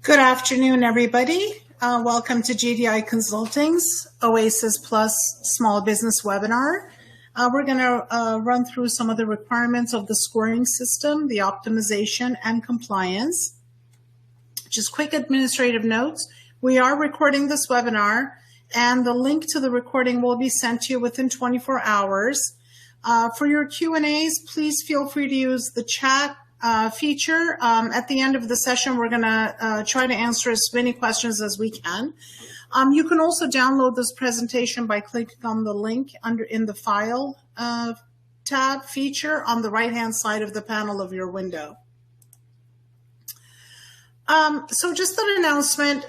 Good afternoon, everybody. Welcome to GDI Consulting's OASIS Plus Small Business Webinar. We're going to run through some of the requirements of the scoring system, the optimization, and compliance. Just quick administrative notes. We are recording this webinar, and the link to the recording will be sent to you within 24 hours. For your Q&As, please feel free to use the chat feature. At the end of the session, we're going to try to answer as many questions as we can. You can also download this presentation by clicking on the link in the File tab feature on the right-hand side of the panel of your window. So just an announcement,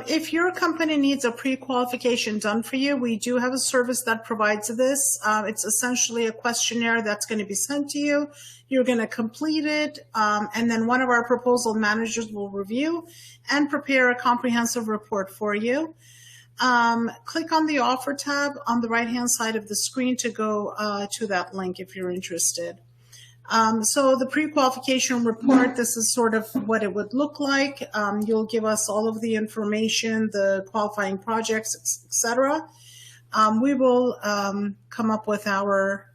if your company needs a pre-qualification done for you, we do have a service that provides this. It's essentially a questionnaire that's going to be sent to you. You're going to complete it, and then one of our proposal managers will review and prepare a comprehensive report for you. Click on the Offer tab on the right-hand side of the screen to go to that link if you're interested. So the pre-qualification report, this is sort of what it would look like. You'll give us all of the information, the qualifying projects, etc. We will come up with our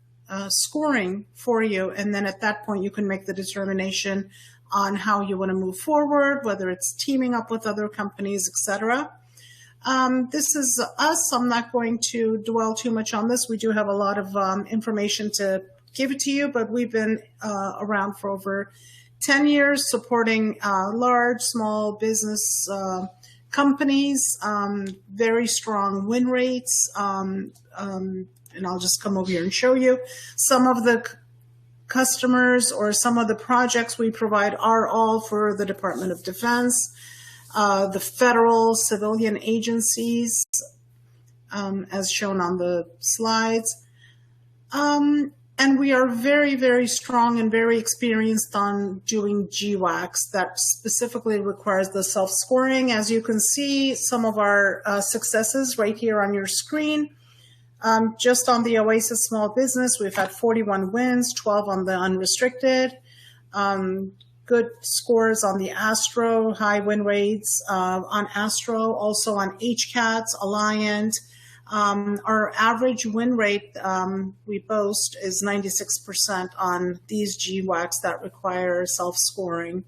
scoring for you, and then at that point you can make the determination on how you want to move forward, whether it's teaming up with other companies, etc. This is us. I'm not going to dwell too much on this. We do have a lot of information to give it to you, but we've been around for over 10 years supporting large, small business companies, very strong win rates, and I'll just come over here and show you. Some of the customers or some of the projects we provide are all for the Department of Defense, the federal civilian agencies, as shown on the slides. And we are very, very strong and very experienced on doing GWACs that specifically requires the self-scoring. As you can see, some of our successes right here on your screen. Just on the OASIS Small Business, we've had 41 wins, 12 on the unrestricted. Good scores on the Astro, high win rates on Astro, also on HCATS, Alliant. Our average win rate we boast is 96% on these GWACs that require self-scoring.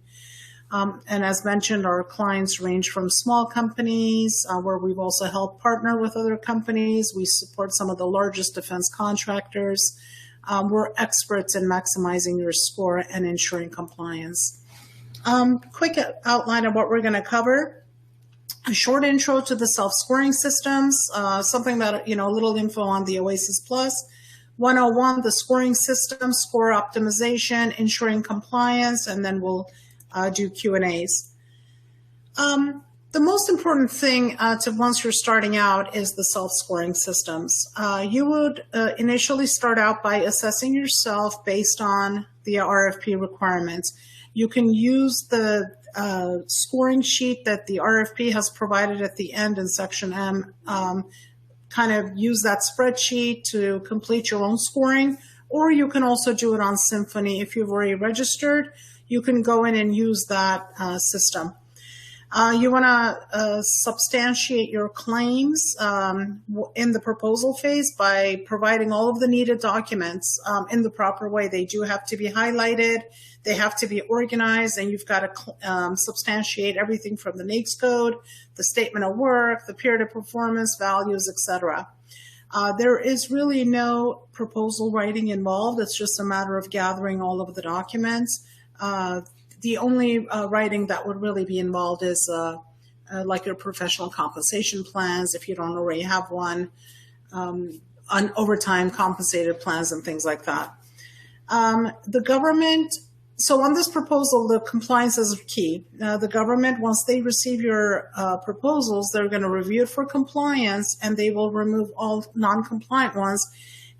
And as mentioned, our clients range from small companies where we've also helped partner with other companies. We support some of the largest defense contractors. We're experts in maximizing your score and ensuring compliance. Quick outline of what we're going to cover. A short intro to the self-scoring systems, something that, a little info on the OASIS Plus. 101, the scoring system, score optimization, ensuring compliance, and then we'll do Q&As. The most important thing once you're starting out is the self-scoring systems. You would initially start out by assessing yourself based on the RFP requirements. You can use the scoring sheet that the RFP has provided at the end in section M, kind of use that spreadsheet to complete your own scoring, or you can also do it on Symphony. If you've already registered, you can go in and use that system. You want to substantiate your claims in the proposal phase by providing all of the needed documents in the proper way. They do have to be highlighted, they have to be organized, and you've got to substantiate everything from the NAICS code, the statement of work, the period of performance, values, etc. There is really no proposal writing involved. It's just a matter of gathering all of the documents. The only writing that would really be involved is like your professional compensation plans, if you don't already have one, on overtime compensated plans and things like that. The government, so on this proposal, the compliance is key. The government, once they receive your proposals, they're going to review it for compliance, and they will remove all non-compliant ones.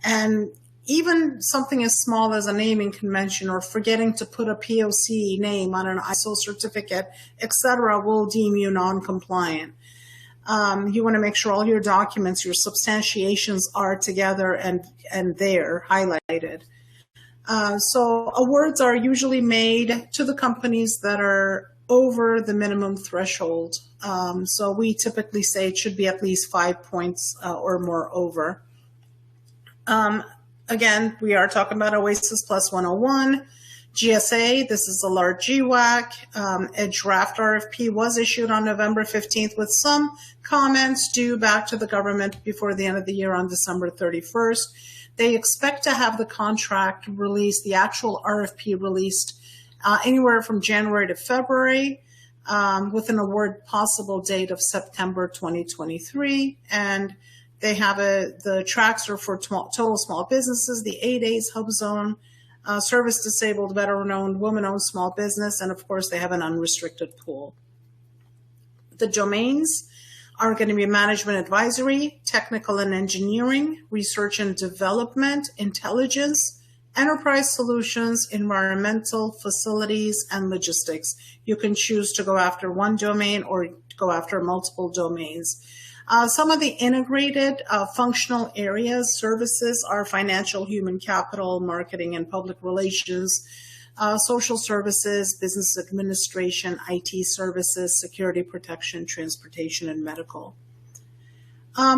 And even something as small as a naming convention or forgetting to put a POC name on an ISO certificate, etc., will deem you non-compliant. You want to make sure all your documents, your substantiations are together and there highlighted. So awards are usually made to the companies that are over the minimum threshold. So we typically say it should be at least 5 points or more over. Again, we are talking about OASIS Plus 101. GSA, this is a large GWAC. A draft RFP was issued on November 15th with some comments due back to the government before the end of the year on December 31st. They expect to have the contract released, the actual RFP released anywhere from January to February, with an award possible date of September 2023. And they have the tracks are for total small businesses, the 8A's Hub Zone, service disabled, veteran-owned, woman-owned small business, and of course they have an unrestricted pool. The domains are going to be management advisory, technical and engineering, research and development, intelligence, enterprise solutions, environmental, facilities, and logistics. You can choose to go after one domain or go after multiple domains. Some of the integrated functional areas, services are financial, human capital, marketing and public relations, social services, business administration, IT services, security protection, transportation, and medical.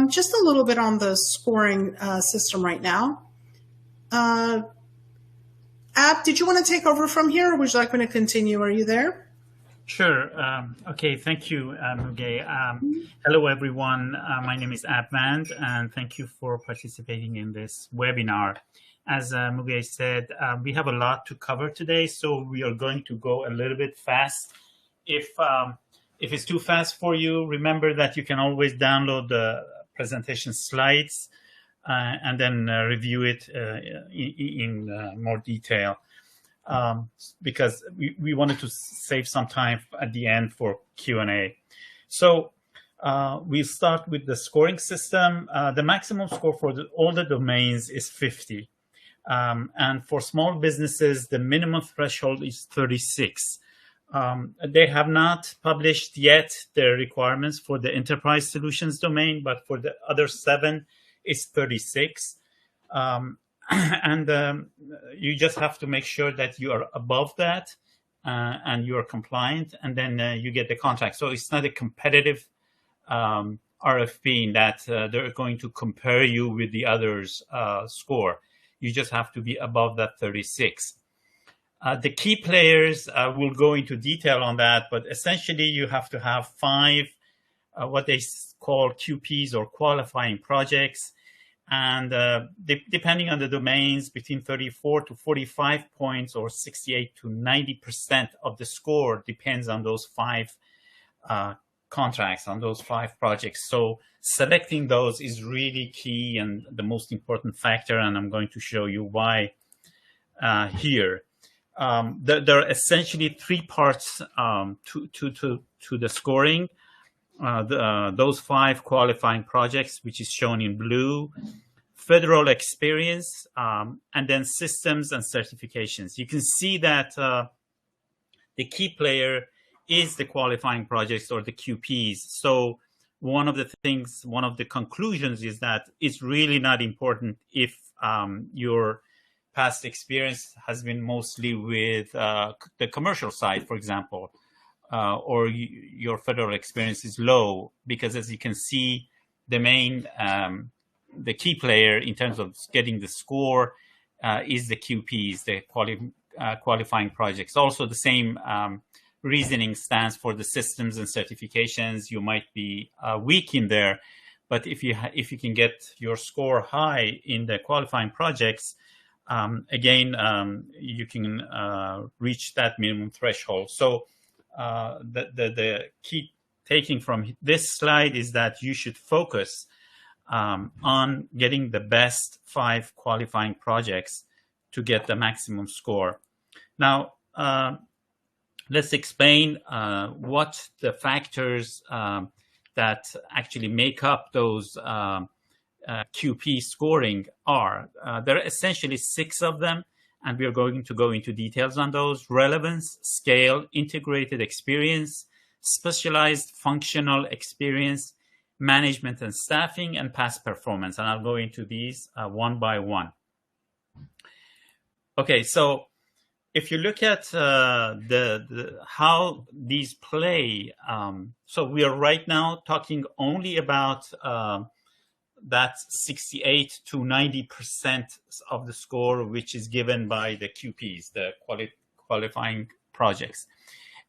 Just a little bit on the scoring system right now. Ab, did you want to take over from here, or would you like me to continue? Are you there? Sure. Okay, thank you, Muge. Hello, everyone. My name is Abmand, and thank you for participating in this webinar. As Muge said, we have a lot to cover today, so we are going to go a little bit fast. If it's too fast for you, remember that you can always download the presentation slides and then review it in more detail. Because we wanted to save some time at the end for Q&A. So we'll start with the scoring system. The maximum score for all the domains is 50. And for small businesses, the minimum threshold is 36. They have not published yet their requirements for the enterprise solutions domain, but for the other 7, it's 36. And you just have to make sure that you are above that and you are compliant, and then you get the contract. So it's not a competitive RFP in that they're going to compare you with the others' score. You just have to be above that 36. The key players, will go into detail on that, but essentially you have to have 5 what they call QPs or qualifying projects. And depending on the domains, between 34 to 45 points or 68 to 90% of the score depends on those 5 contracts, on those 5 projects. So selecting those is really key and the most important factor, and I'm going to show you why here. There are essentially 3 parts to the scoring. Those 5 qualifying projects, which is shown in blue, federal experience, and then systems and certifications. You can see that the key player is the qualifying projects or the QPs. So one of the conclusions is that it's really not important if your past experience has been mostly with the commercial side, for example. Or your federal experience is low, because as you can see, the key player in terms of getting the score is the QPs, the qualifying projects. Also, the same reasoning stands for the systems and certifications. You might be weak in there, but if you can get your score high in the qualifying projects, again, you can reach that minimum threshold. So the key taking from this slide is that you should focus on getting the best 5 qualifying projects to get the maximum score. Now, let's explain what the factors that actually make up those QP scoring are. There are essentially 6 of them, and we are going to go into details on those: relevance, scale, integrated experience, specialized functional experience, management and staffing, and past performance. And I'll go into these one by one. Okay, so if you look at how these play, so we are right now talking only about that 68 to 90% of the score, which is given by the QPs, the qualifying projects.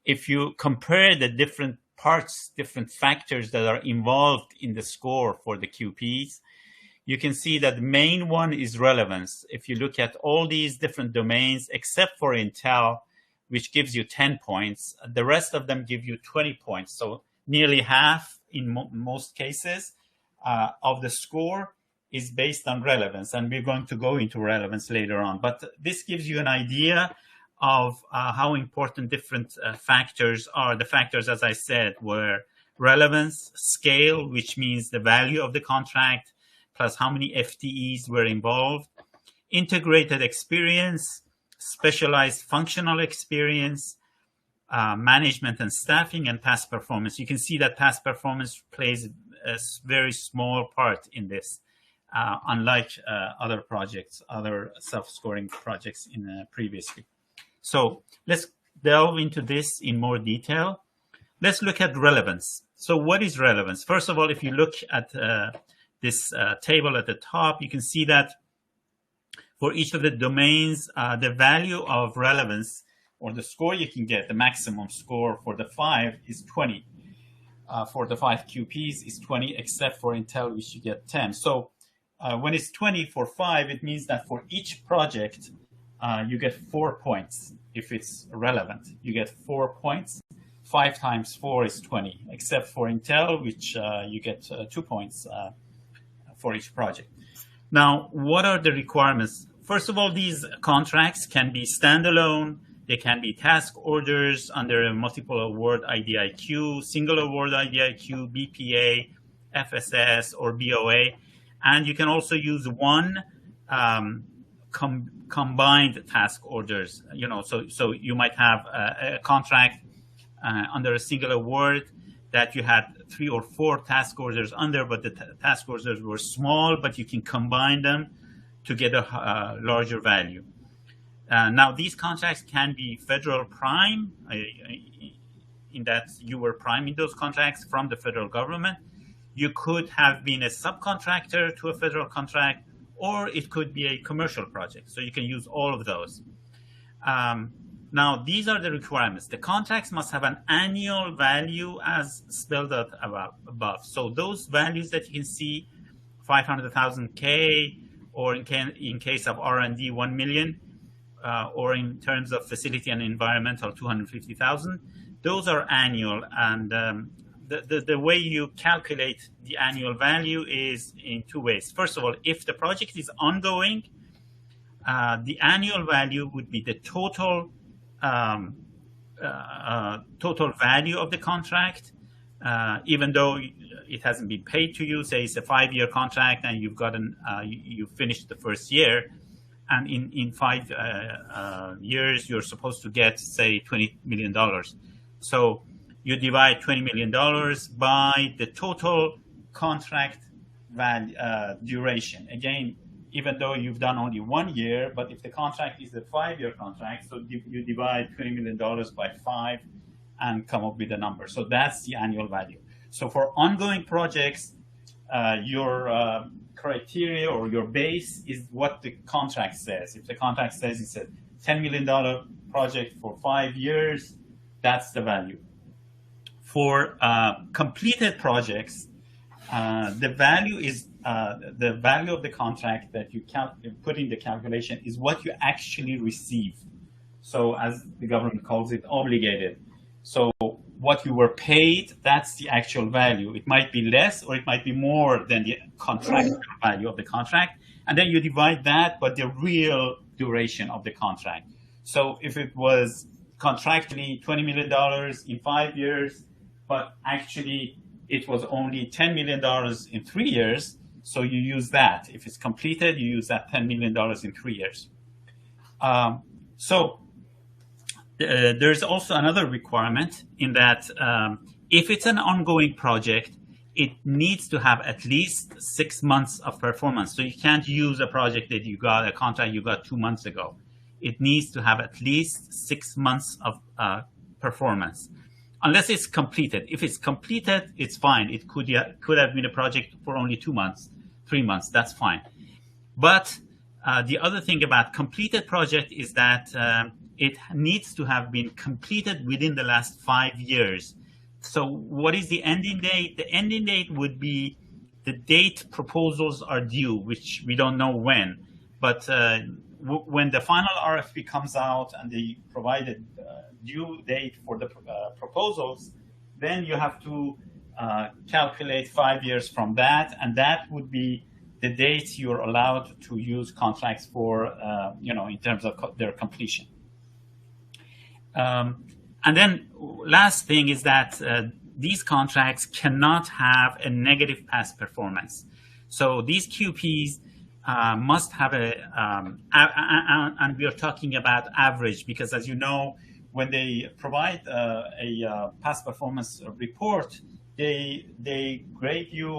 If you compare the different parts, different factors that are involved in the score for the QPs, you can see that the main one is relevance. If you look at all these different domains, except for Intel, which gives you 10 points, the rest of them give you 20 points. So nearly half in most cases of the score is based on relevance. And we're going to go into relevance later on. But this gives you an idea of how important different factors are. The factors, as I said, were relevance, scale, which means the value of the contract, plus how many FTEs were involved, integrated experience, specialized functional experience, management and staffing, and past performance. You can see that past performance plays a very small part in this, unlike other projects, other self-scoring projects in previously. So let's delve into this in more detail. Let's look at relevance. So what is relevance? First of all, if you look at this table at the top, you can see that for each of the domains, the value of relevance, or the score you can get, the maximum score for the 5 is 20. For the 5 QPs is 20, except for Intel, which you get 10. So when it's 20 for 5, it means that for each project, you get 4 points. If it's relevant, you get 4 points. 5 times 4 is 20, except for Intel, which you get 2 points for each project. Now, what are the requirements? First of all, these contracts can be standalone. They can be task orders under a multiple award IDIQ, single award IDIQ, BPA, FSS, or BOA. And you can also use one combined task orders. So you might have a contract under a single award that you had 3 or 4 task orders under, but the task orders were small, but you can combine them to get a larger value. Now, these contracts can be federal prime, in that you were priming those contracts from the federal government. You could have been a subcontractor to a federal contract, or it could be a commercial project. So you can use all of those. Now, these are the requirements. The contracts must have an annual value as spelled out above. So those values that you can see, 500,000 K, or in case of R&D, 1 million, or in terms of facility and environmental, 250,000, those are annual. And the way you calculate the annual value is in 2 ways. First of all, if the project is ongoing, the annual value would be the total value of the contract, even though it hasn't been paid to you. Say it's a 5-year contract and you've gotten you finished the first year, and in 5 years you're supposed to get, say, $20 million. So you divide $20 million by the total contract value, duration. Again, even though you've done only 1 year, but if the contract is a 5-year contract, so you divide $20 million by 5 and come up with a number. So that's the annual value. So for ongoing projects, your criteria or your base is what the contract says. If the contract says it's a $10 million project for 5 years, that's the value. For completed projects, the value is the value of the contract that you put in the calculation is what you actually receive. So as the government calls it, obligated. So what you were paid, that's the actual value. It might be less or it might be more than the contractual value of the contract. And then you divide that by the real duration of the contract. So if it was contractually $20 million in 5 years, but actually it was only $10 million in 3 years, so you use that. If it's completed, you use that $10 million in 3 years. There's also another requirement in that if it's an ongoing project, it needs to have at least 6 months of performance. So you can't use a project that you got, a contract you got 2 months ago. it needs to have at least 6 months of performance, unless it's completed. If it's completed, it's fine. It could have been a project for only 2 months, 3 months. That's fine. But the other thing about completed project is that it needs to have been completed within the last 5 years. So what is the ending date? The ending date would be the date proposals are due, which we don't know when. But when the final RFP comes out and they provide a due date for the proposals, then you have to calculate 5 years from that, and that would be the date you're allowed to use contracts for, in terms of their completion. And then last thing is that these contracts cannot have a negative past performance. So these QPs must have and we are talking about average, because as you know, when they provide a past performance report, they grade you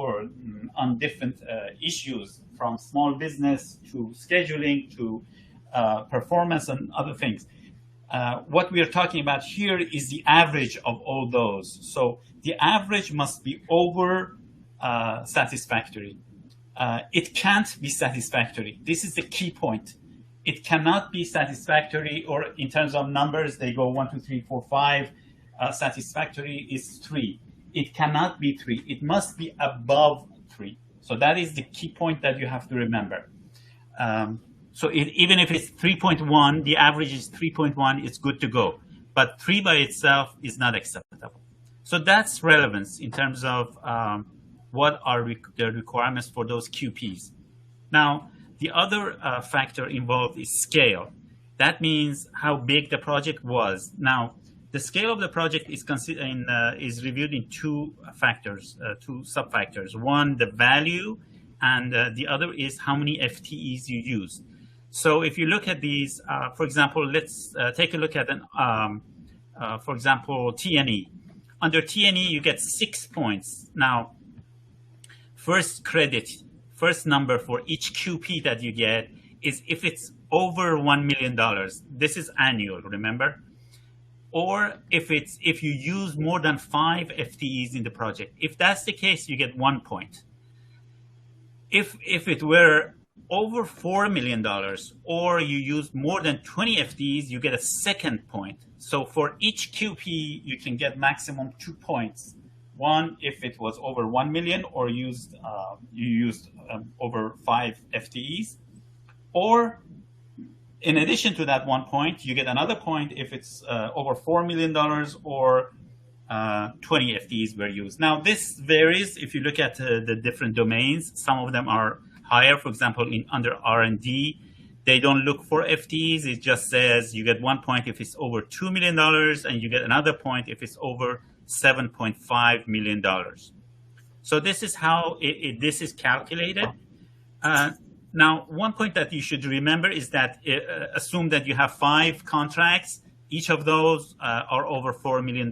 on different issues, from small business to scheduling to performance and other things. What we are talking about here is the average of all those. So the average must be over satisfactory. It can't be satisfactory. This is the key point. It cannot be satisfactory, or in terms of numbers, they go 1, 2, 3, 4, 5. Satisfactory is 3. It cannot be 3. It must be above 3. So that is the key point that you have to remember. So even if it's 3.1, the average is 3.1, it's good to go. But 3 by itself is not acceptable. So that's relevance in terms of what are the requirements for those QPs. Now, the other factor involved is scale. That means how big the project was. Now, the scale of the project is reviewed in 2 factors, 2 sub-factors. One, the value, and the other is how many FTEs you use. So if you look at these, for example, let's take a look at for example, T&E. Under T&E, you get 6 points. Now, first number for each QP that you get is if it's over $1 million. This is annual, remember? Or if you use more than 5 FTEs in the project. If that's the case, you get 1 point. If it were over $4 million, or you use more than 20 FTEs, you get a 2nd point. So for each QP, you can get maximum 2 points. One, if it was over 1 million, or you used over 5 FTEs. Or in addition to that 1 point, you get another point if it's over $4 million or 20 FTEs were used. Now, this varies if you look at the different domains. Some of them are higher. For example, under R&D, they don't look for FTEs. It just says you get 1 point if it's over $2 million, and you get another point if it's over $7.5 million. So this is how this is calculated. Now, one point that you should remember is that assume that you have 5 contracts. Each of those are over $4 million.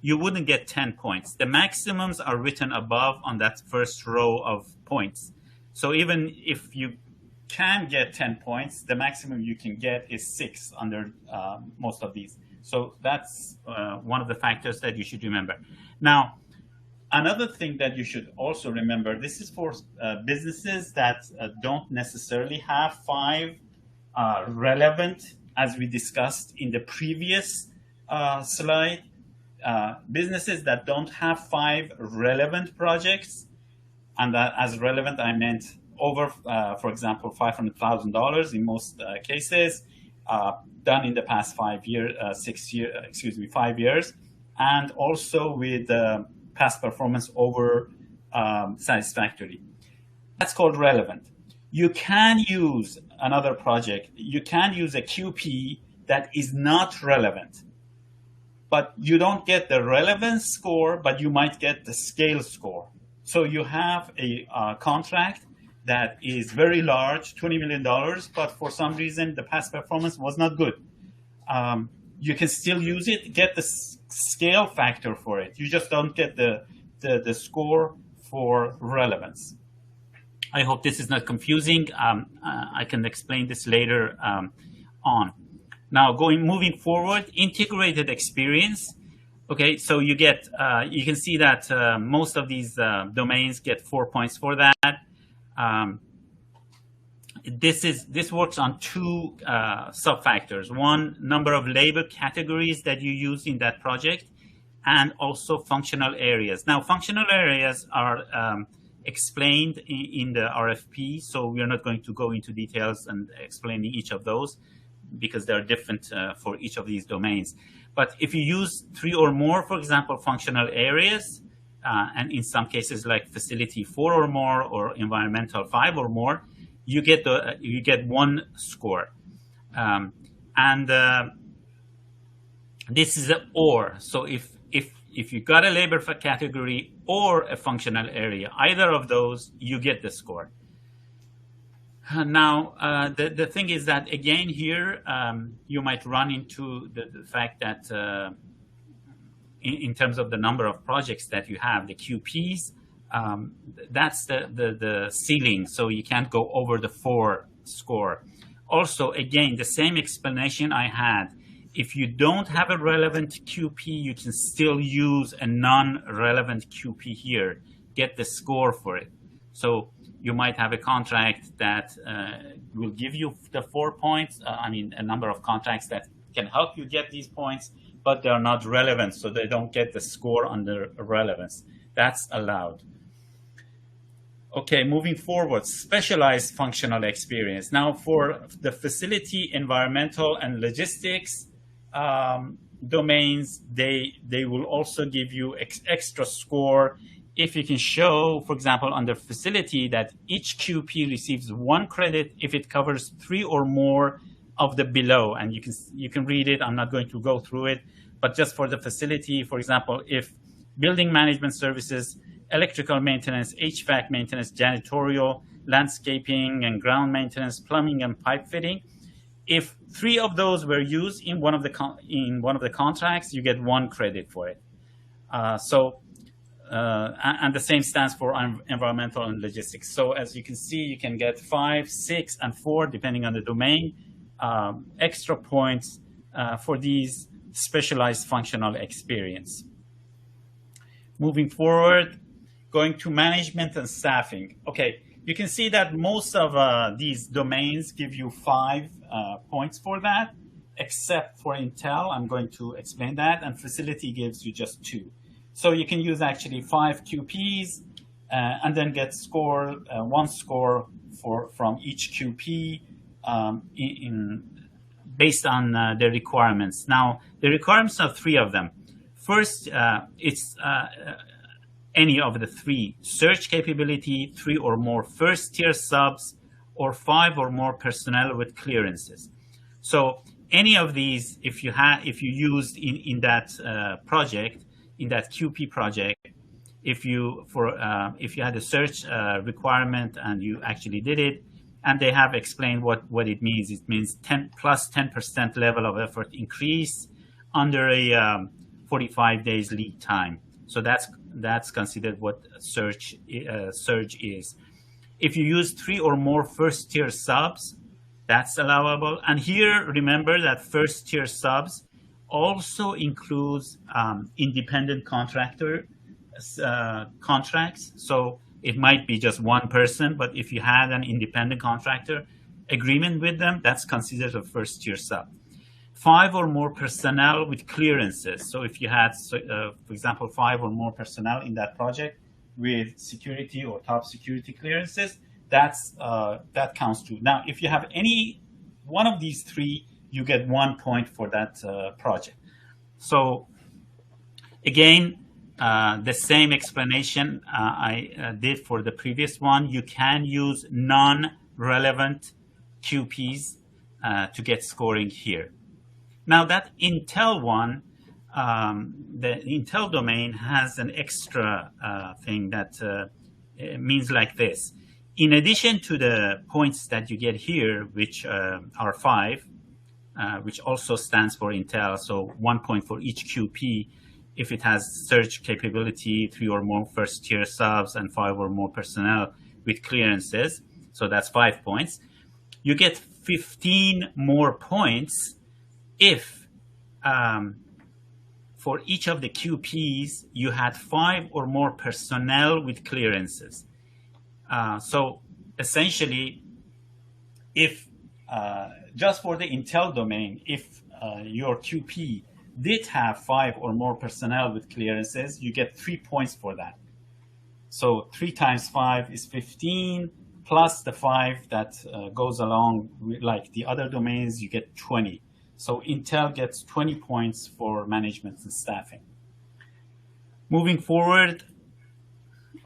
You wouldn't get 10 points. The maximums are written above on that first row of points. So even if you can get 10 points, the maximum you can get is 6 under most of these. So that's one of the factors that you should remember. Now, another thing that you should also remember, this is for businesses that don't necessarily have 5 relevant, as we discussed in the previous slide. Businesses that don't have 5 relevant projects, and as relevant, I meant over, for example, $500,000 in most cases, done in the past 5 years, 5 years, and also with past performance over satisfactory. That's called relevant. You can use another project. You can use a QP that is not relevant, but you don't get the relevance score, but you might get the scale score. So you have a contract that is very large, $20 million, but for some reason the past performance was not good. You can still use it, get the scale factor for it. You just don't get the score for relevance. I hope this is not confusing. I can explain this later on. Now, moving forward, integrated experience. Okay, so you get, you can see that most of these domains get 4 points for that. This works on two sub-factors. One, number of labor categories that you use in that project, and also functional areas. Now, functional areas are explained in the RFP, so we're not going to go into details and explaining each of those because they're different for each of these domains. But if you use 3 or more, for example, functional areas, and in some cases like facility 4 or more or environmental 5 or more, you get 1 score. This is an or. So if you got a labor category or a functional area, either of those, you get the score. Now, the thing is that, again, here, you might run into the fact that in terms of the number of projects that you have, the QPs, that's the ceiling, so you can't go over the 4 score. Also, again, the same explanation I had. If you don't have a relevant QP, you can still use a non-relevant QP here, get the score for it. So you might have a contract that will give you the 4 points. I mean, a number of contracts that can help you get these points, but they're not relevant, so they don't get the score under relevance. That's allowed. Okay, moving forward, specialized functional experience. Now, for the facility, environmental, and logistics domains, they will also give you extra score if you can show, for example, under facility, that each QP receives 1 credit if it covers 3 or more of the below. And you can read it. I'm not going to go through it, but just for the facility, for example, if building management services, electrical maintenance, HVAC maintenance, janitorial, landscaping and ground maintenance, plumbing and pipe fitting, if 3 of those were used in one of the contracts, you get 1 credit for it. And the same stands for environmental and logistics. So as you can see, you can get 5, 6, and 4, depending on the domain, extra points for these specialized functional experience. Moving forward, going to management and staffing. Okay, you can see that most of these domains give you 5 points for that, except for Intel. I'm going to explain that, and facility gives you just 2. So you can use actually 5 QPs and then get 1 score from each QP based on the requirements. Now, the requirements are 3 of them. First, it's any of the 3: search capability, 3 or more first-tier subs, or 5 or more personnel with clearances. So any of these, if you used in that project, in that QP project, if you had a search requirement and you actually did it, and they have explained what it means. It means 10% level of effort increase under a 45 days lead time. So that's considered what surge is. If you use 3 or more first-tier subs, that's allowable. And here, remember that first-tier subs also includes independent contractor contracts. So it might be just 1 person, but if you had an independent contractor agreement with them, that's considered a first-tier sub. 5 or more personnel with clearances. So if you had, for example, 5 or more personnel in that project with security or top security clearances, that counts too. Now, if you have any one of these 3, you get 1 point for that project. So again, the same explanation I did for the previous one. You can use non-relevant QPs to get scoring here. Now that Intel one, the Intel domain has an extra thing that means like this. In addition to the points that you get here, which are 5, which also stands for Intel, so 1 point for each QP if it has search capability, 3 or more first-tier subs, and 5 or more personnel with clearances. So that's 5 points. You get 15 more points if for each of the QPs you had 5 or more personnel with clearances. So essentially, if just for the Intel domain, if your QP did have 5 or more personnel with clearances, you get 3 points for that. So 3 times 5 is 15, plus the 5 that goes along with, like the other domains, you get 20. So Intel gets 20 points for management and staffing. Moving forward,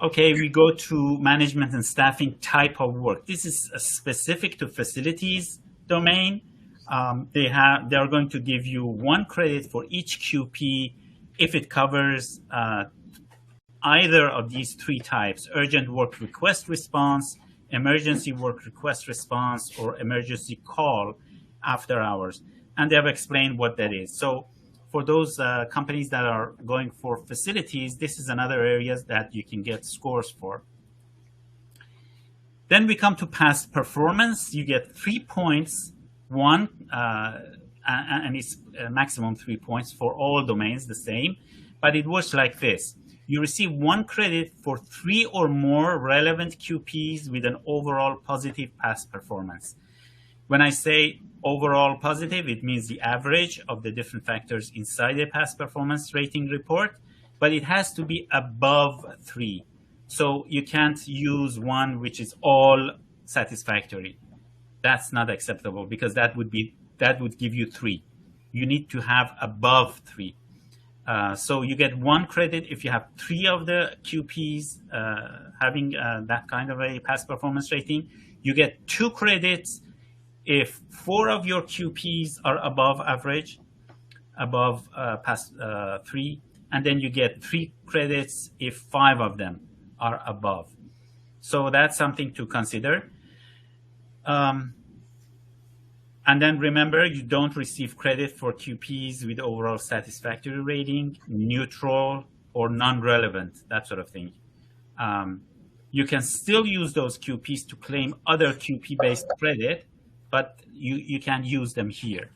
okay, we go to management and staffing type of work. This is specific to facilities domain. They are going to give you 1 credit for each QP if it covers either of these 3 types: urgent work request response, emergency work request response, or emergency call after hours. And they have explained what that is. So for those companies that are going for facilities, this is another area that you can get scores for. Then we come to past performance. You get 3 points, and it's maximum 3 points for all domains, the same. But it works like this. You receive 1 credit for 3 or more relevant QPs with an overall positive past performance. When I say overall positive, it means the average of the different factors inside a past performance rating report, but it has to be above 3. So you can't use one which is all satisfactory. That's not acceptable, because that would give you 3. You need to have above 3. So you get 1 credit if you have 3 of the QPs having that kind of a past performance rating. You get 2 credits if 4 of your QPs are above average, above past 3, and then you get 3 credits if 5 of them are above. So that's something to consider. And then remember, you don't receive credit for QPs with overall satisfactory rating, neutral, or non-relevant, that sort of thing. You can still use those QPs to claim other QP-based credit, but you can't use them here.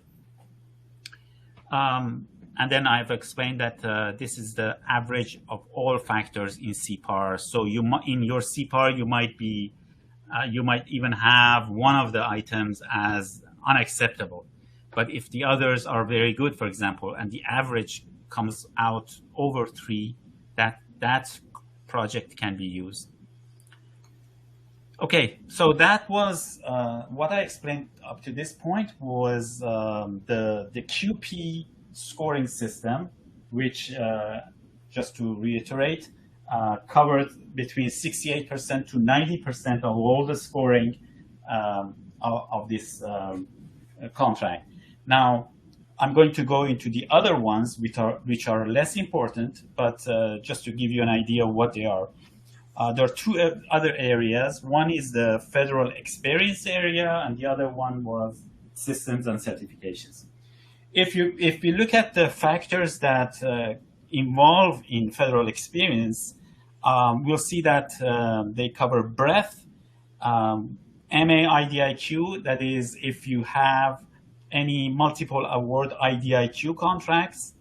And then I've explained that this is the average of all factors in CPAR. So in your CPAR, you might even have one of the items as unacceptable. But if the others are very good, for example, and the average comes out over 3, that project can be used. Okay, so that was what I explained up to this point was the QP scoring system, which, just to reiterate, covered between 68% to 90% of all the scoring of this contract. Now, I'm going to go into the other ones, which are less important, but just to give you an idea of what they are. There are 2 other areas. One is the federal experience area, and the other one was systems and certifications. If we look at the factors that involve in federal experience, we'll see that they cover breadth, MA IDIQ, that is if you have any multiple award IDIQ contracts,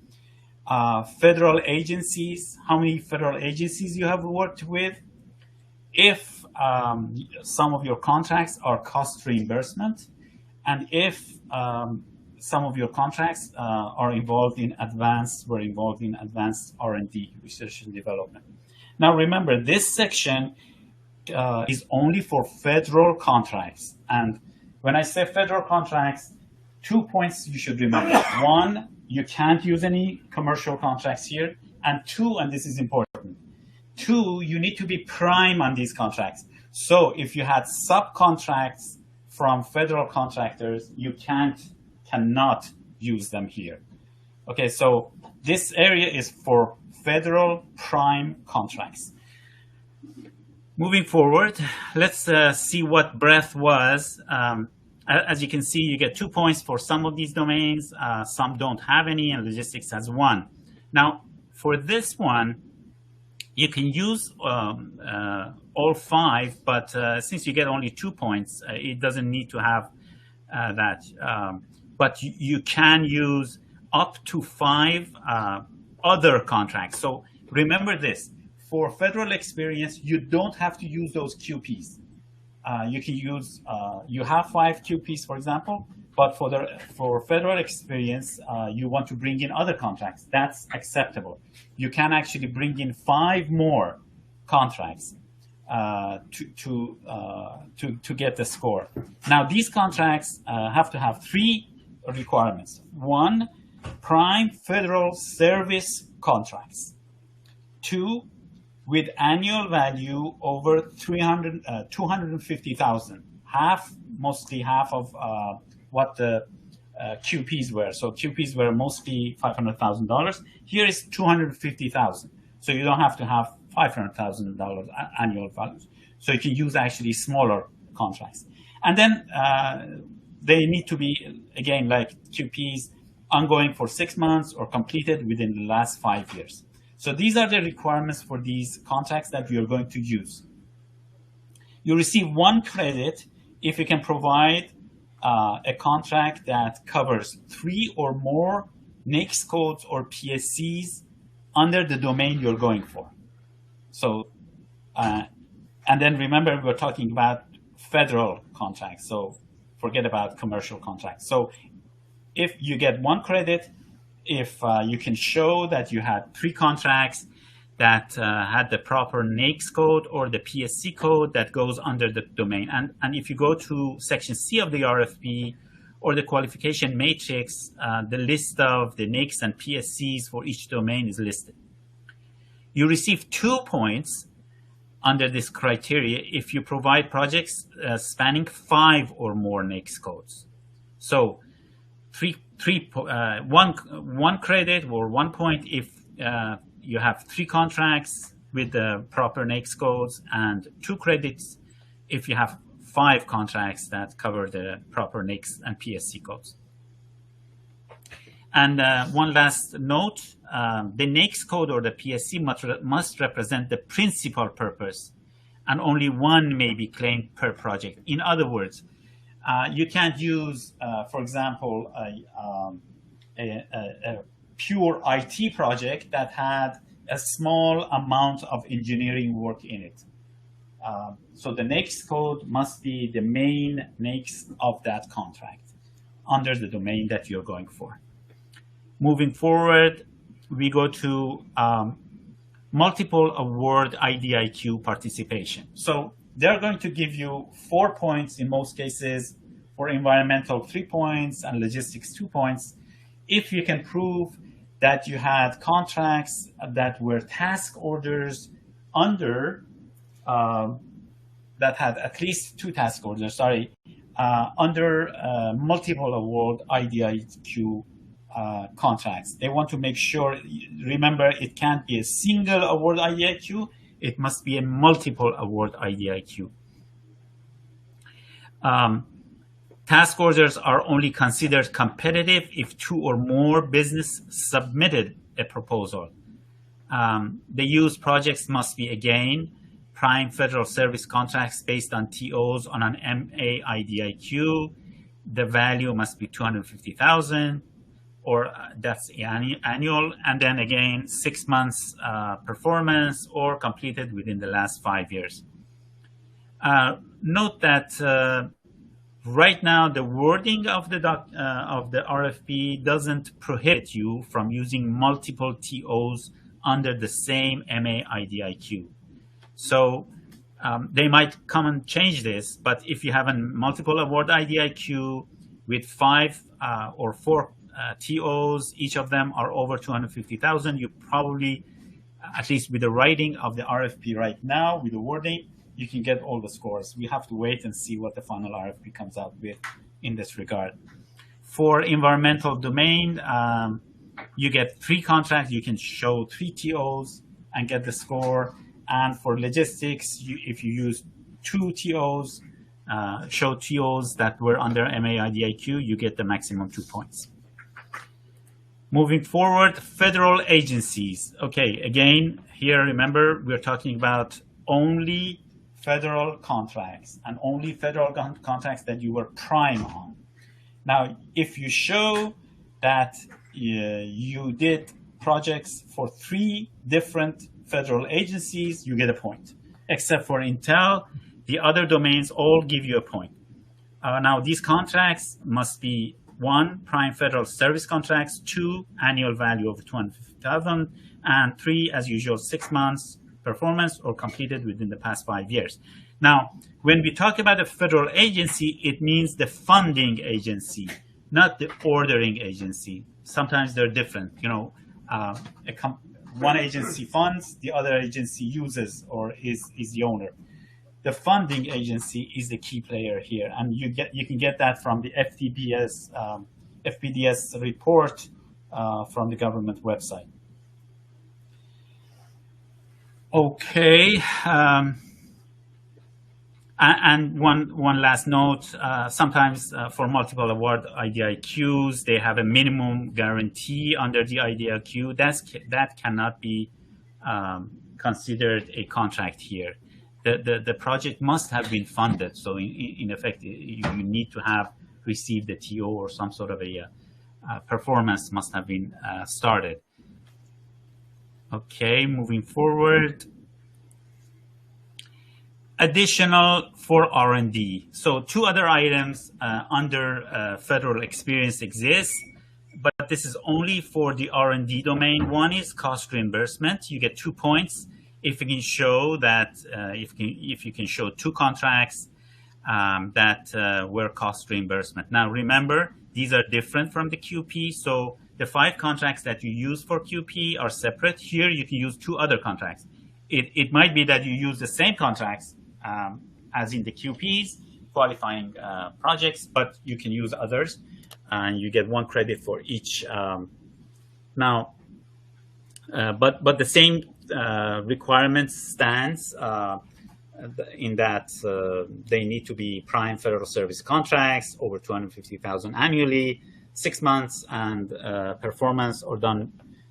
federal agencies, how many federal agencies you have worked with, if some of your contracts are cost reimbursement, and if some of your contracts were involved in advanced R&D, research and development. Now remember, this section is only for federal contracts. And when I say federal contracts, 2 points you should remember. 1, you can't use any commercial contracts here. And 2, and this is important, 2, you need to be prime on these contracts. So if you had subcontracts from federal contractors, you cannot use them here. Okay, so this area is for federal prime contracts. Moving forward, let's see what breadth was. As you can see, you get 2 points for some of these domains. Some don't have any, and logistics has 1. Now, for this one, you can use all 5, but since you get only 2 points, it doesn't need to have but you can use up to 5 other contracts. So remember this, for federal experience, you don't have to use those QPs. You can use, you have 5 QPs, for example, but for federal experience, you want to bring in other contracts. That's acceptable. You can actually bring in 5 more contracts to get the score. Now, these contracts have to have 3 requirements. 1, prime federal service contracts. 2, with annual value over 250,000, mostly half of what the QPs were. So QPs were mostly $500,000. Here is 250,000. So you don't have to have $500,000 annual values. So you can use actually smaller contracts. And then they need to be, again, like QPs, ongoing for 6 months or completed within the last 5 years. So these are the requirements for these contracts that we are going to use. You receive 1 credit if you can provide a contract that covers 3 or more NAICS codes or PSCs under the domain you're going for. So, and then remember, we're talking about federal contracts, so forget about commercial contracts. So if you get 1 credit, if you can show that you had 3 contracts that had the proper NAICS code or the PSC code that goes under the domain. And if you go to section C of the RFP or the qualification matrix, the list of the NAICS and PSCs for each domain is listed. You receive 2 points under this criteria if you provide projects spanning 5 or more NAICS codes. So 1 credit or 1 point if you have 3 contracts with the proper NAICS codes, and 2 credits if you have 5 contracts that cover the proper NAICS and PSC codes. And one last note, the NAICS code or the PSC must represent the principal purpose, and only 1 may be claimed per project. In other words, you can't use, for example, a pure IT project that had a small amount of engineering work in it. So the NAICS code must be the main NAICS of that contract under the domain that you're going for. Moving forward, we go to multiple award IDIQ participation. So they're going to give you 4 points in most cases, for environmental 3 points and logistics 2 points. If you can prove that you had contracts that were task orders under, that had at least 2 task orders, under multiple award IDIQ contracts. They want to make sure, remember, it can't be a single award IDIQ, it must be a multiple award IDIQ. Task orders are only considered competitive if 2 or more business submitted a proposal. The used projects must be, again, prime federal service contracts based on TOs on an MA IDIQ. The value must be $250,000, or that's annual, and then again 6 months performance or completed within the last 5 years. Note that right now the wording of the RFP doesn't prohibit you from using multiple TOs under the same MA IDIQ. So they might come and change this, but if you have a multiple award IDIQ with 5 or 4 TOs, each of them are over 250,000, you probably, at least with the writing of the RFP right now, with the wording, you can get all the scores. We have to wait and see what the final RFP comes out with in this regard. For environmental domain, you get 3 contracts, you can show 3 TOs and get the score. And for logistics, if you use 2 TOs, show TOs that were under MA IDIQ, you get the maximum 2 points. Moving forward, federal agencies. Okay, again, here, remember, we're talking about only federal contracts and only federal contracts that you were prime on. Now, if you show that you did projects for 3 different federal agencies, you get a point. Except for Intel, the other domains all give you a point. Now, these contracts must be 1, prime federal service contracts, 2, annual value over $250,000, and 3, as usual, 6 months performance or completed within the past 5 years. Now, when we talk about a federal agency, it means the funding agency, not the ordering agency. Sometimes they're different. You know, one agency funds, the other agency uses or is the owner. The funding agency is the key player here, and you can get that from the FPDS report from the government website. Okay, and one last note: sometimes for multiple award IDIQs, they have a minimum guarantee under the IDIQ. That cannot be considered a contract here. The project must have been funded. So in effect, you need to have received a TO or some sort of a performance must have been started. Okay, moving forward. Additional for R&D. So 2 other items under federal experience exist, but this is only for the R&D domain. One is cost reimbursement. You get 2 points if you can show that if you can show 2 contracts that were cost reimbursement. Now remember, these are different from the QP. So the 5 contracts that you use for QP are separate. Here you can use 2 other contracts. It might be that you use the same contracts as in the QPs, qualifying projects, but you can use others, and you get 1 credit for each. Now, but the same requirements stands in that they need to be prime federal service contracts over $250,000 annually, 6 months, and performance or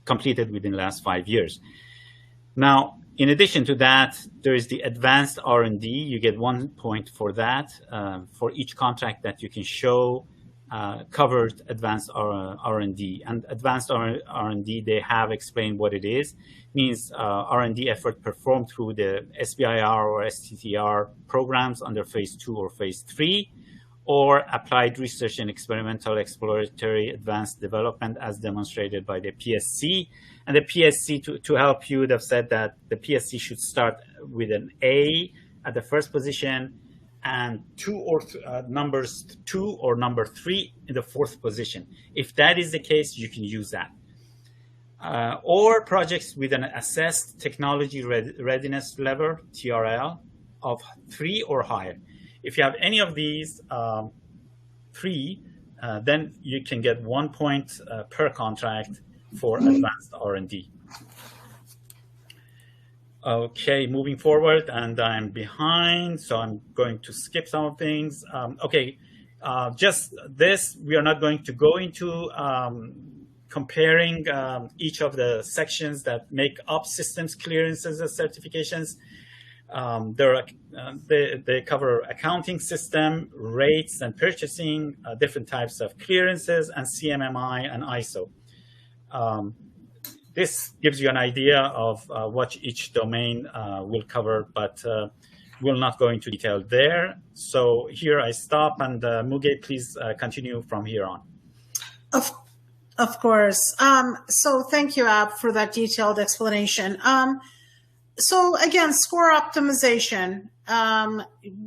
completed within the last 5 years. Now, in addition to that, there is the advanced R&D. You get 1 point for that, for each contract that you can show covered advanced R&D. And advanced R&D, they have explained what it is. It means R&D effort performed through the SBIR or STTR programs under phase 2 or phase 3, or applied research and experimental exploratory advanced development as demonstrated by the PSC. And the PSC, to help you, they've said that the PSC should start with an A at the first position and numbers 2 or number 3 in the 4th position. If that is the case, you can use that. Or projects with an assessed technology readiness level, TRL, of 3 or higher. If you have any of these 3, then you can get 1 point per contract for advanced R&D. Okay, moving forward, and I'm behind, so I'm going to skip some of things. Okay, just this, we are not going to go into comparing each of the sections that make up systems clearances and certifications. They cover accounting system, rates and purchasing, different types of clearances, and CMMI and ISO. This gives you an idea of what each domain will cover, but we'll not go into detail there. So here I stop, and Muge, please continue from here on. Of course. So thank you, Ab, for that detailed explanation. So again, score optimization.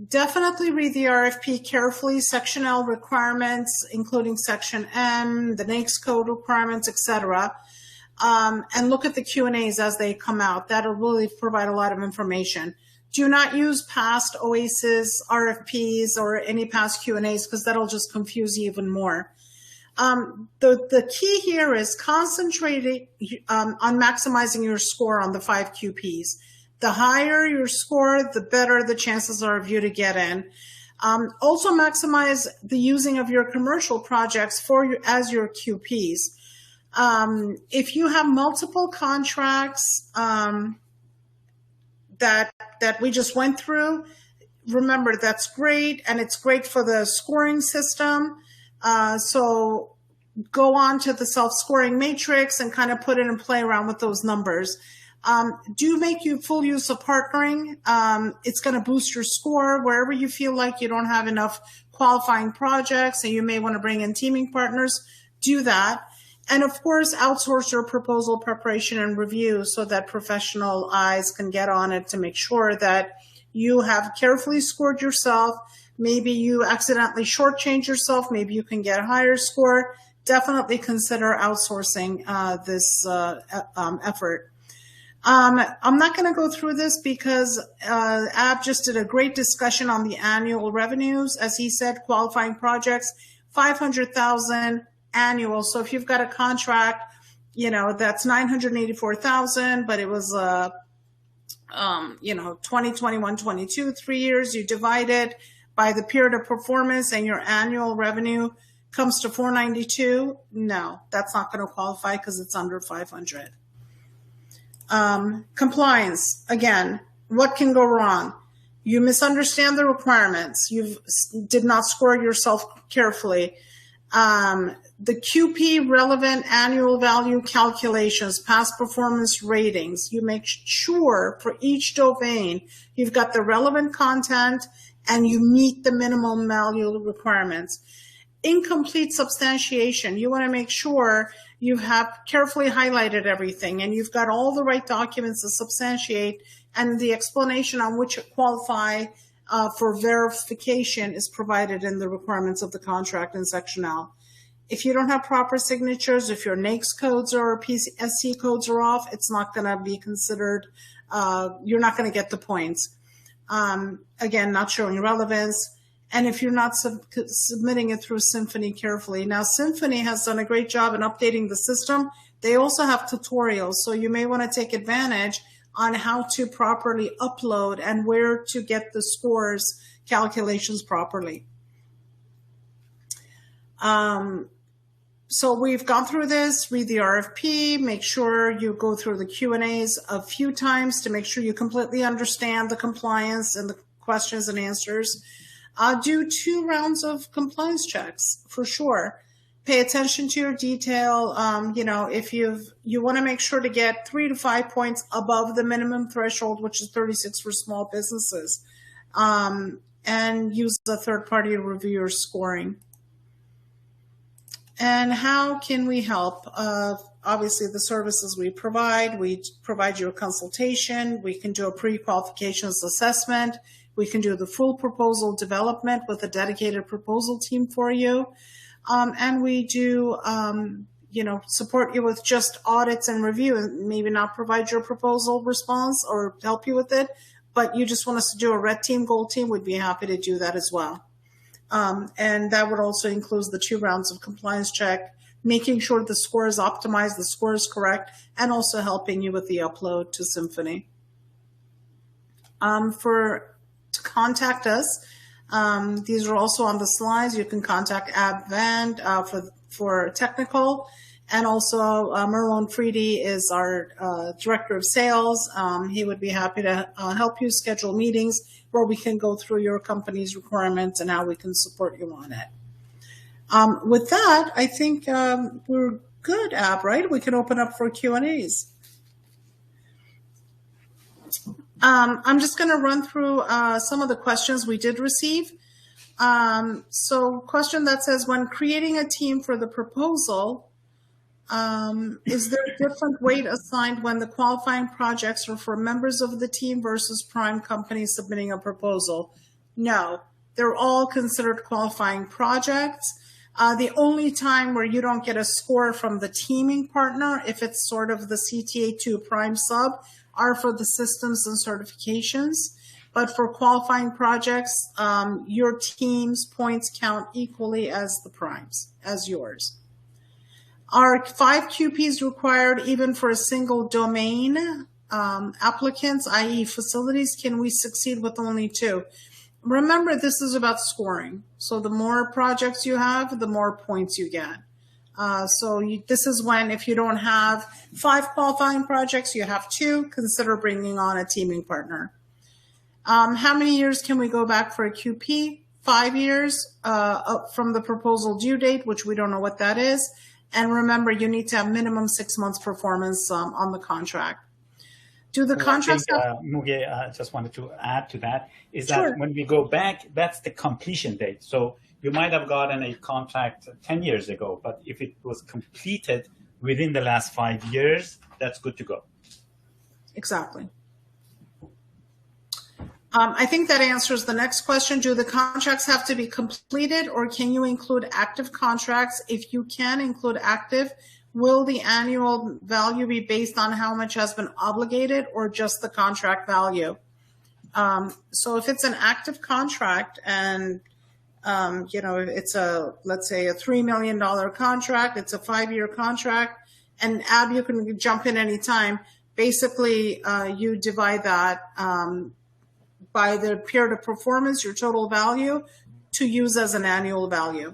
Definitely read the RFP carefully, Section L requirements, including Section M, the NAICS code requirements, etc. And look at the Q&As as they come out. That'll really provide a lot of information. Do not use past OASIS RFPs or any past Q&As, because that'll just confuse you even more. The key here is concentrating on maximizing your score on the 5 QPs. The higher your score, the better the chances are of you to get in. Also maximize the using of your commercial projects as your QPs. If you have multiple contracts that we just went through, remember that's great, and it's great for the scoring system. So go on to the self-scoring matrix and kind of put it and play around with those numbers. Do make you full use of partnering. It's going to boost your score wherever you feel like you don't have enough qualifying projects and you may want to bring in teaming partners. Do that. And of course, outsource your proposal preparation and review so that professional eyes can get on it to make sure that you have carefully scored yourself. Maybe you accidentally shortchange yourself. Maybe you can get a higher score. Definitely consider outsourcing this effort. I'm not going to go through this because Ab just did a great discussion on the annual revenues. As he said, qualifying projects, 500,000 annual. So if you've got a contract, that's 984,000, but it was 20, 21, 22, 3 years. You divide it by the period of performance, and your annual revenue comes to 492. No, that's not going to qualify because it's under 500. Compliance, again, what can go wrong? You misunderstand the requirements. You did not score yourself carefully. The QP relevant annual value calculations, past performance ratings, you make sure for each domain you've got the relevant content and you meet the minimum value requirements. Incomplete substantiation, you want to make sure you have carefully highlighted everything and you've got all the right documents to substantiate, and the explanation on which qualify for verification is provided in the requirements of the contract in Section L. If you don't have proper signatures, if your NAICS codes or PSC codes are off, it's not going to be considered, you're not going to get the points. Again, not showing relevance. And if you're not submitting it through Symphony carefully. Now, Symphony has done a great job in updating the system. They also have tutorials, so you may want to take advantage on how to properly upload and where to get the scores calculations properly. So we've gone through this, read the RFP, make sure you go through the Q&As a few times to make sure you completely understand the compliance and the questions and answers. Do 2 rounds of compliance checks for sure. Pay attention to your detail. If you want to make sure to get 3 to 5 points above the minimum threshold, which is 36 for small businesses, and use a third party to review your scoring. And how can we help? Obviously, the services we provide you a consultation. We can do a pre-qualifications assessment. We can do the full proposal development with a dedicated proposal team for you. And we do, support you with just audits and review, and maybe not provide your proposal response or help you with it, but you just want us to do a red team, gold team, we'd be happy to do that as well. And that would also include the 2 rounds of compliance check, making sure the score is optimized, the score is correct, and also helping you with the upload to Symphony. To contact us, these are also on the slides. You can contact Ab Vand for technical, and also Marlon Freedy is our director of sales. He would be happy to help you schedule meetings where we can go through your company's requirements and how we can support you on it. With that, I think we're good, Ab, right? We can open up for Q&As. I'm just going to run through some of the questions we did receive. So question that says, when creating a team for the proposal, is there a different weight assigned when the qualifying projects are for members of the team versus prime companies submitting a proposal? No, they're all considered qualifying projects. The only time where you don't get a score from the teaming partner, if it's sort of the CTA2 prime sub, are for the systems and certifications. But for qualifying projects, your team's points count equally as the primes, as yours. Are 5 QPs required even for a single domain applicants, i.e. facilities? Can we succeed with only 2? Remember, this is about scoring. So the more projects you have, the more points you get. This is when, if you don't have 5 qualifying projects, you have 2, consider bringing on a teaming partner. How many years can we go back for a QP? 5 years up from the proposal due date, which we don't know what that is. And remember, you need to have minimum 6 months performance on the contract. Do the contracts have... Muge, I just wanted to add to that, is Sure. that when we go back, that's the completion date. So you might have gotten a contract 10 years ago, but if it was completed within the last 5 years, that's good to go. Exactly. I think that answers the next question. Do the contracts have to be completed, or can you include active contracts? If you can include active, will the annual value be based on how much has been obligated or just the contract value? So if it's an active contract and, it's let's say a $3 million contract, it's a 5-year contract, and Ab, you can jump in anytime. Basically, you divide that by the period of performance, your total value, to use as an annual value.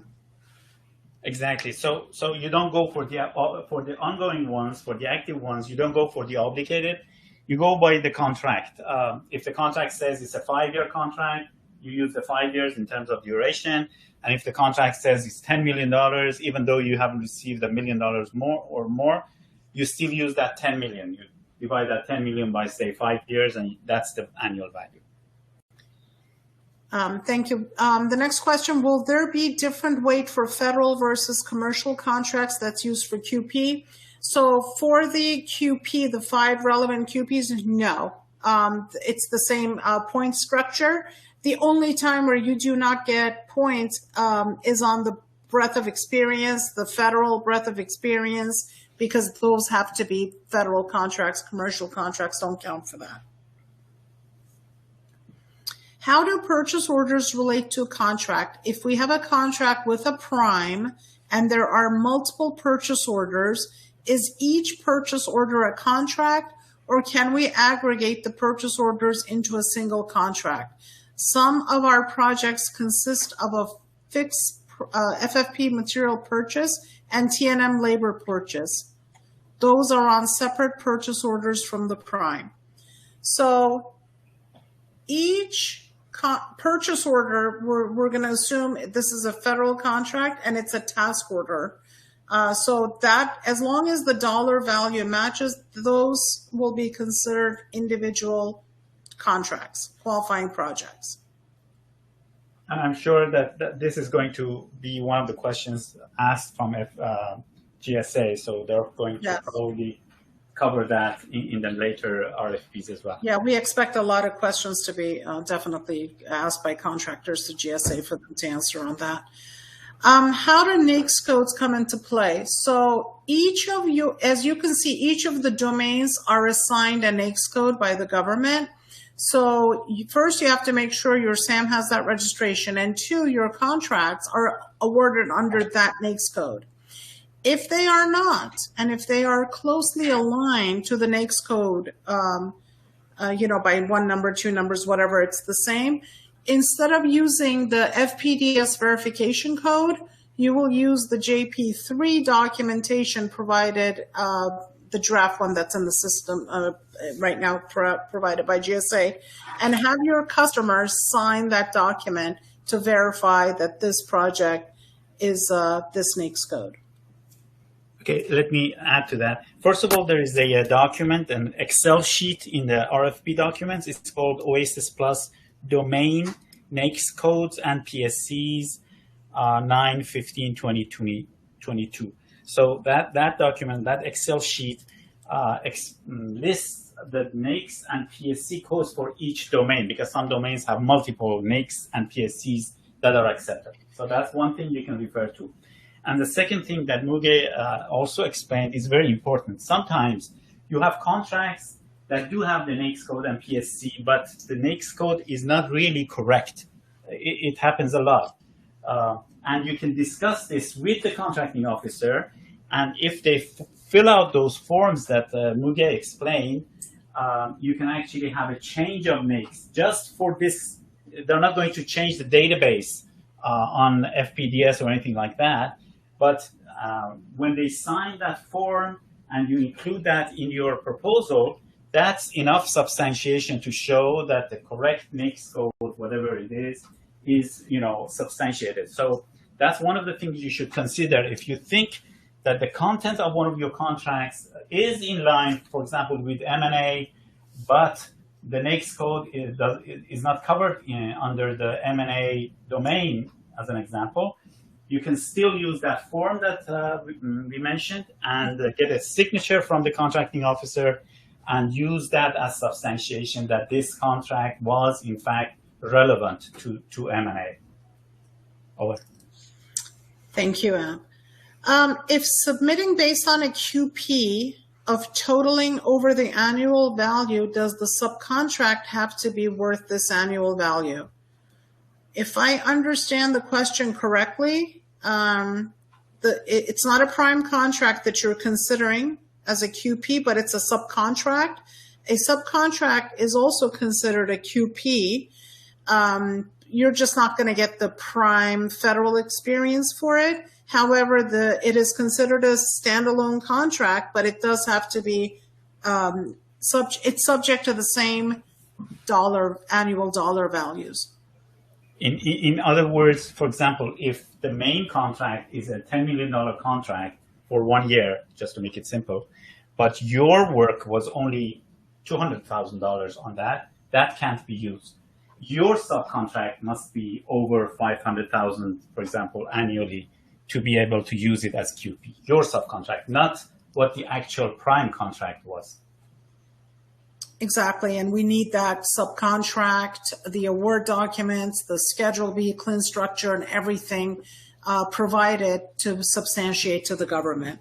Exactly. So you don't go for the ongoing ones, for the active ones. You don't go for the obligated. You go by the contract. If the contract says it's a 5-year contract, you use the 5 years in terms of duration. And if the contract says it's $10 million, even though you haven't received $1 million more, you still use that 10 million. You divide that 10 million by, say, 5 years, and that's the annual value. Thank you. The next question, will there be different weight for federal versus commercial contracts that's used for QP? So for the QP, the 5 relevant QPs, no. It's the same point structure. The only time where you do not get points is on the breadth of experience, the federal breadth of experience, because those have to be federal contracts. Commercial contracts don't count for that. How do purchase orders relate to a contract? If we have a contract with a prime and there are multiple purchase orders, is each purchase order a contract, or can we aggregate the purchase orders into a single contract? Some of our projects consist of a fixed FFP material purchase and T&M labor purchase. Those are on separate purchase orders from the prime. So each purchase order, we're going to assume this is a federal contract and it's a task order. So that, as long as the dollar value matches, those will be considered individual contracts, qualifying projects. And I'm sure that this is going to be one of the questions asked from GSA. So they're going to probably cover that in the later RFPs as well. Yeah, we expect a lot of questions to be definitely asked by contractors to GSA for them to answer on that. How do NAICS codes come into play? So each of you, as you can see, each of the domains are assigned a NAICS code by the government. So first you have to make sure your SAM has that registration, and 2, your contracts are awarded under that NAICS code. If they are not, and if they are closely aligned to the NAICS code, by 1 number, 2 numbers, whatever, it's the same. Instead of using the FPDS verification code, you will use the JP3 documentation provided, the draft one that's in the system right now provided by GSA, and have your customers sign that document to verify that this project is this NAICS code. Okay, let me add to that. First of all, there is a document, an Excel sheet in the RFP documents. It's called OASIS Plus Domain NAICS Codes and PSCs 9, 15, 20, 22. So that document, that Excel sheet lists the NAICS and PSC codes for each domain, because some domains have multiple NAICS and PSCs that are accepted. So that's one thing you can refer to. And the second thing that Muge also explained is very important. Sometimes you have contracts that do have the NAICS code and PSC, but the NAICS code is not really correct. It happens a lot. And you can discuss this with the contracting officer. And if they fill out those forms that Muge explained, you can actually have a change of NAICS just for this. They're not going to change the database on FPDS or anything like that. But when they sign that form and you include that in your proposal, that's enough substantiation to show that the correct NAICS code, whatever it is is, substantiated. So that's one of the things you should consider if you think that the content of one of your contracts is in line, for example, with M&A, but the NAICS code is not covered under the M&A domain, as an example. You can still use that form that we mentioned and get a signature from the contracting officer and use that as substantiation that this contract was, in fact, relevant to M&A. Over. Thank you, Ab. If submitting based on a QP of totaling over the annual value, does the subcontract have to be worth this annual value? If I understand the question correctly, it's not a prime contract that you're considering as a QP, but it's a subcontract. A subcontract is also considered a QP. You're just not going to get the prime federal experience for it. However, it is considered a standalone contract, but it does have to be, it's subject to the same annual dollar values. In other words, for example, if the main contract is a $10 million contract for 1 year, just to make it simple, but your work was only $200,000 on that can't be used. Your subcontract must be over $500,000, for example, annually to be able to use it as QP. Your subcontract, not what the actual prime contract was. Exactly, and we need that subcontract, the award documents, the Schedule B, clean structure, and everything provided to substantiate to the government.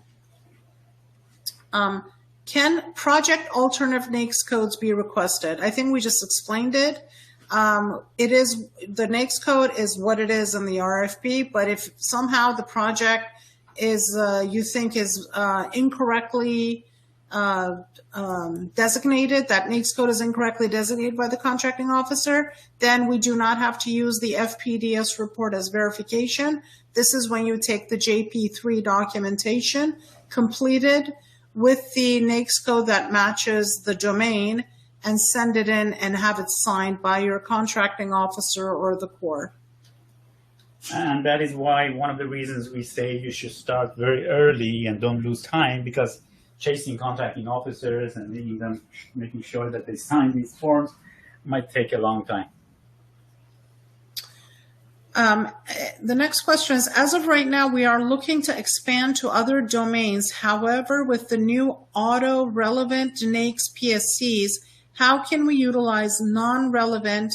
Can project alternative NAICS codes be requested? I think we just explained it. It is, the NAICS code is what it is in the RFP, but if somehow the project is, you think is incorrectly designated, that NAICS code is incorrectly designated by the contracting officer, then we do not have to use the FPDS report as verification. This is when you take the JP3 documentation completed with the NAICS code that matches the domain and send it in and have it signed by your contracting officer or the Corps. And that is why one of the reasons we say you should start very early and don't lose time, because chasing contracting officers and making sure that they sign these forms might take a long time. The next question is, as of right now, we are looking to expand to other domains. However, with the new auto-relevant NAICS PSCs, how can we utilize non-relevant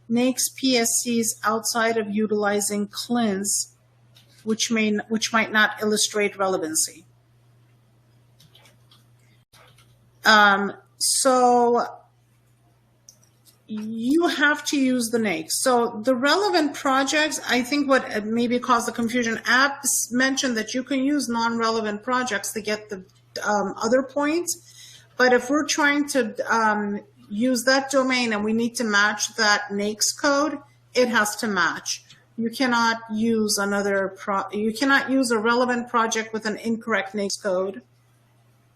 NAICS PSCs outside of utilizing CLINs, which might not illustrate relevancy? So you have to use the NAICS. So the relevant projects, I think what maybe caused the confusion, Apps mentioned that you can use non-relevant projects to get the other points. But if we're trying to use that domain and we need to match that NAICS code, it has to match. You cannot use you cannot use a relevant project with an incorrect NAICS code,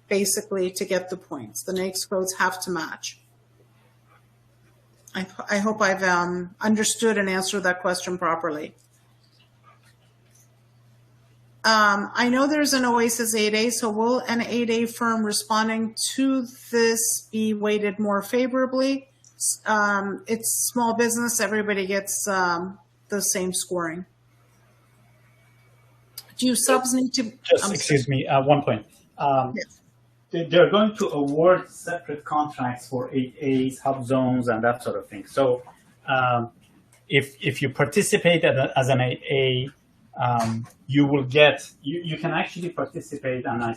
basically, to get the points. The NAICS codes have to match. I hope I've understood and answered that question properly. I know there's an OASIS 8A, so will an 8A firm responding to this be weighted more favorably? It's small business. Everybody gets the same scoring. Do subs need to... Excuse me, one point. Yes. They're going to award separate contracts for 8As, hub zones, and that sort of thing. So if you participate as an 8A, you will get, you can actually participate, and I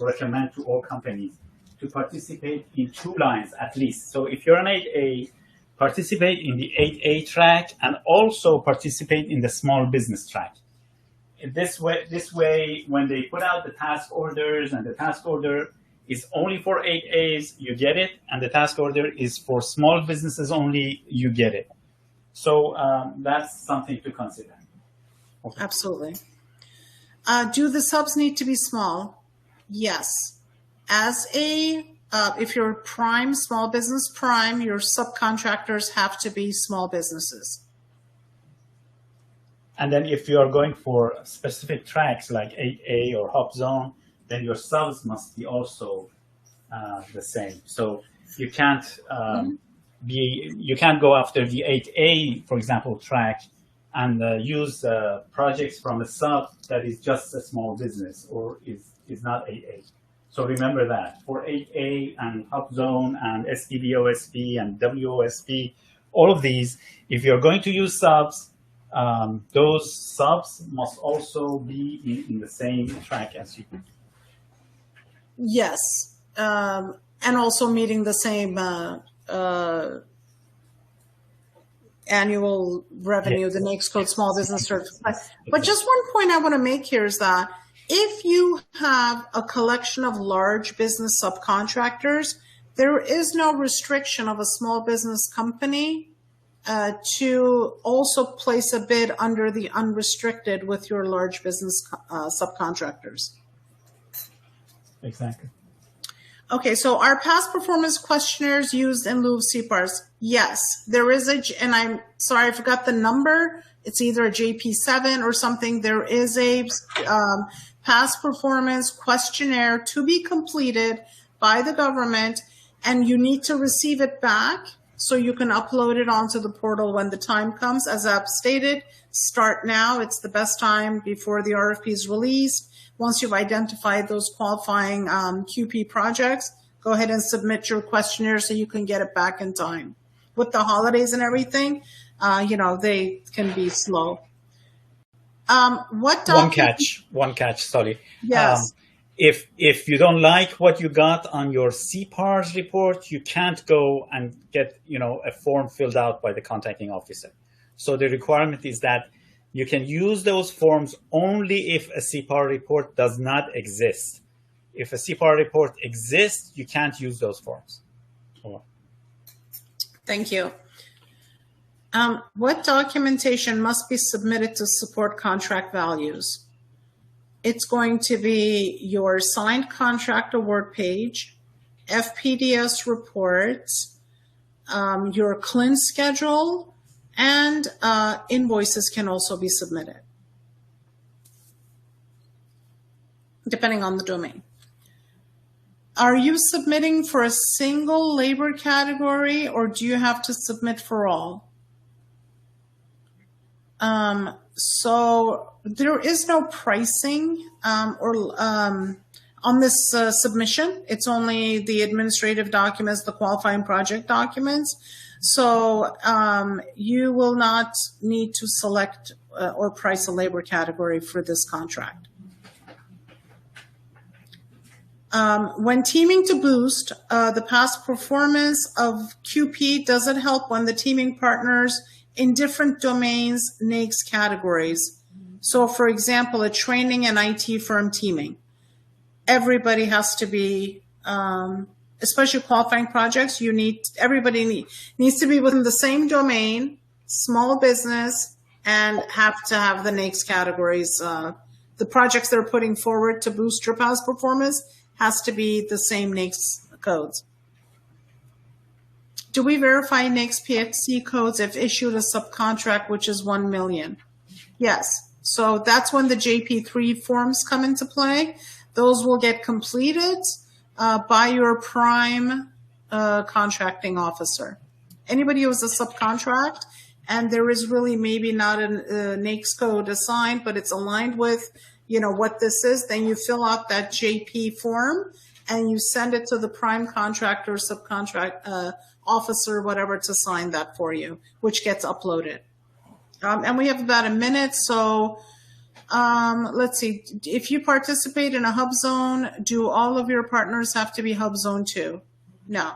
recommend to all companies to participate in 2 lines at least. So if you're an 8A, participate in the 8A track and also participate in the small business track. This way, when they put out the task orders and the task order is only for 8As, you get it, and the task order is for small businesses only, you get it. So that's something to consider. Okay. Absolutely. Do the subs need to be small? Yes. As if you're prime, small business prime, your subcontractors have to be small businesses. And then if you are going for specific tracks like 8A or hub zone, then your subs must be also the same. So you can't you can't go after the 8A, for example, track and use projects from a sub that is just a small business or is not 8A. So remember that for 8A and hub zone and SDVOSP and WOSP, all of these, if you're going to use subs, those subs must also be in the same track as you. Yes, and also meeting the same annual revenue, the NAICS code small business certificate. But just one point I want to make here is that if you have a collection of large business subcontractors, there is no restriction of a small business company to also place a bid under the unrestricted with your large business subcontractors. Exactly. Okay, so are past performance questionnaires used in lieu of CPARs? Yes, there is and I'm sorry, I forgot the number. It's either a JP7 or something. There is a past performance questionnaire to be completed by the government, and you need to receive it back so you can upload it onto the portal when the time comes. As I've stated, start now. It's the best time before the RFP is released. Once you've identified those qualifying QP projects, go ahead and submit your questionnaire so you can get it back in time. With the holidays and everything, they can be slow. One catch, sorry. Yes. If you don't like what you got on your CPARS report, you can't go and get, a form filled out by the contacting officer. So the requirement is that you can use those forms only if a CPAR report does not exist. If a CPAR report exists, you can't use those forms. Thank you. What documentation must be submitted to support contract values? It's going to be your signed contract award page, FPDS reports, your CLIN schedule, and invoices can also be submitted, depending on the domain. Are you submitting for a single labor category, or do you have to submit for all? So there is no pricing on this submission. It's only the administrative documents, the qualifying project documents. So you will not need to select or price a labor category for this contract. When teaming to boost the past performance of QP, does it help when the teaming partners in different domains, NAICS categories? So for example, a training and IT firm teaming. Everybody has to be, especially qualifying projects, everybody needs to be within the same domain, small business, and have to have the NAICS categories. The projects they're putting forward to boost your past performance has to be the same NAICS codes. Do we verify NAICS PXC codes if issued a subcontract, which is 1 million? Yes. So that's when the JP3 forms come into play. Those will get completed by your prime contracting officer. Anybody who has a subcontract, and there is really maybe not a NAICS code assigned, but it's aligned with what this is, then you fill out that JP form and you send it to the prime contractor, subcontract officer, whatever, to sign that for you, which gets uploaded. And we have about a minute, so let's see. If you participate in a hub zone, do all of your partners have to be hub zone 2? No.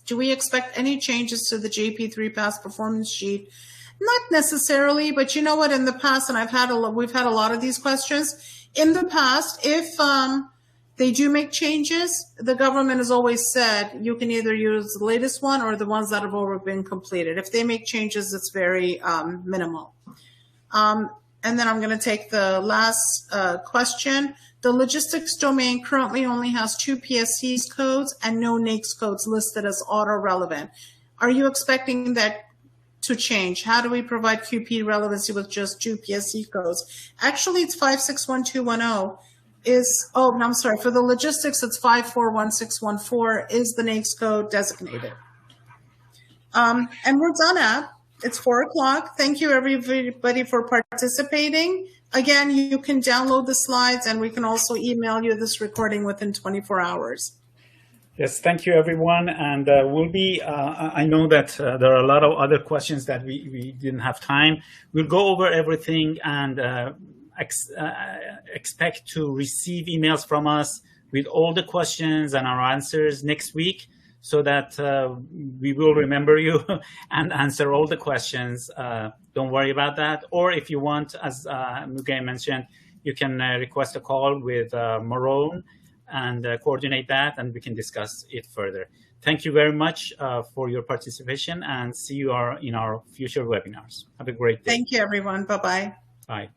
Do we expect any changes to the JP3 past performance sheet? Not necessarily, but you know what? In the past, and we've had a lot of these questions. In the past, if they do make changes, the government has always said you can either use the latest one or the ones that have already been completed. If they make changes, it's very minimal. And then I'm going to take the last question. The logistics domain currently only has 2 PSCs codes and no NAICS codes listed as auto relevant. Are you expecting that to change? How do we provide QP relevancy with just 2 PSE codes? Actually, it's 561210 I'm sorry, for the logistics, it's 541614 is the NAICS code designated. And we're done at. It's 4 o'clock. Thank you, everybody, for participating. Again, you can download the slides, and we can also email you this recording within 24 hours. Yes, thank you, everyone. And we'll be, I know that there are a lot of other questions that we didn't have time. We'll go over everything and expect to receive emails from us with all the questions and our answers next week, so that we will remember you and answer all the questions. Don't worry about that. Or if you want, as Muge mentioned, you can request a call with Marone and coordinate that, and we can discuss it further. Thank you very much for your participation, and see you in our future webinars. Have a great day. Thank you, everyone. Bye-bye. Bye.